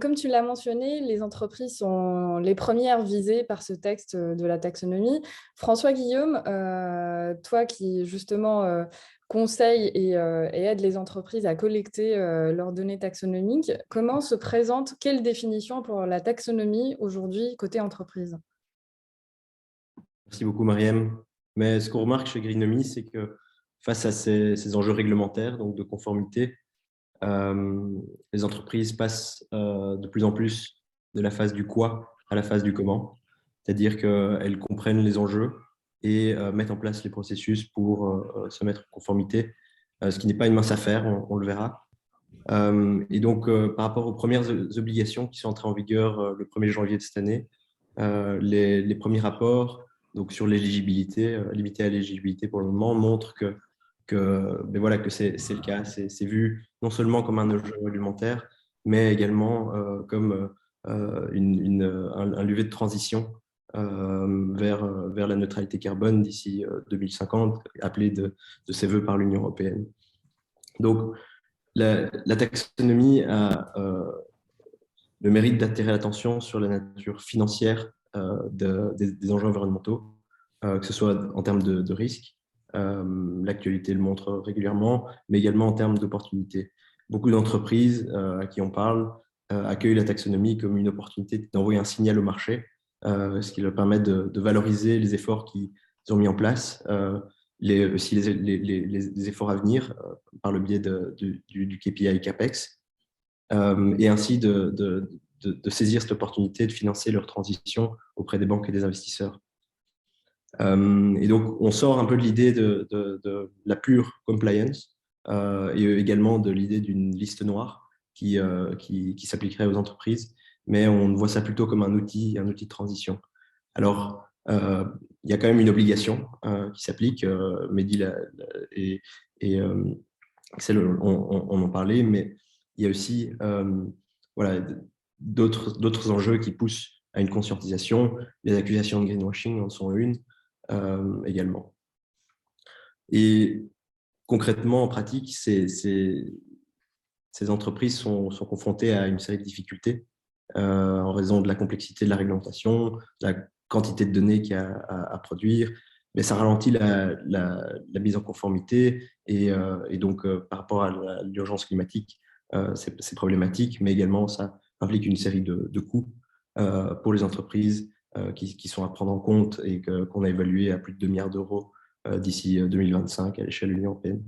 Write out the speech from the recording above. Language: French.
Comme tu l'as mentionné, les entreprises sont les premières visées par ce texte de la taxonomie. François Guillaume, toi qui justement conseille et aide les entreprises à collecter leurs données taxonomiques, comment se présente, quelle définition pour la taxonomie aujourd'hui côté entreprise? Merci beaucoup, Mariam. Mais ce qu'on remarque chez Greenomie, c'est que face à ces enjeux réglementaires, donc de conformité, euh, les entreprises passent de plus en plus de la phase du quoi à la phase du comment. C'est-à-dire qu'elles comprennent les enjeux et mettent en place les processus pour se mettre en conformité, ce qui n'est pas une mince affaire, on le verra. Et donc, par rapport aux premières obligations qui sont entrées en vigueur le 1er janvier de cette année, les premiers rapports donc sur l'éligibilité, limité à l'éligibilité pour le moment, montrent ben voilà, que c'est le cas. C'est vu non seulement comme un enjeu réglementaire, mais également comme un levier de transition vers la neutralité carbone d'ici 2050, appelée de ses voeux par l'Union européenne. Donc, la taxonomie a le mérite d'attirer l'attention sur la nature financière des enjeux environnementaux, que ce soit en termes de risques, l'actualité le montre régulièrement, mais également en termes d'opportunités. Beaucoup d'entreprises à qui on parle accueillent la taxonomie comme une opportunité d'envoyer un signal au marché, ce qui leur permet de valoriser les efforts qu'ils ont mis en place, aussi les efforts à venir par le biais du KPI CAPEX, et ainsi de saisir cette opportunité de financer leur transition auprès des banques et des investisseurs. Et donc, on sort un peu de l'idée de la pure compliance et également de l'idée d'une liste noire qui s'appliquerait aux entreprises, mais on voit ça plutôt comme un outil de transition. Alors, il y a quand même une obligation qui s'applique, Mehdi et Axel, on en parlait, mais il y a aussi voilà, d'autres enjeux qui poussent à une conscientisation. Les accusations de greenwashing en sont une également. Et concrètement, en pratique, ces entreprises sont confrontées à une série de difficultés en raison de la complexité de la réglementation, de la quantité de données qu'il y a à produire, mais ça ralentit la mise en conformité et donc par rapport à l'urgence climatique, c'est problématique, mais également ça implique une série de coûts pour les entreprises qui sont à prendre en compte et qu'on a évalué à plus de 2 milliards d'euros d'ici 2025 à l'échelle de l'Union européenne.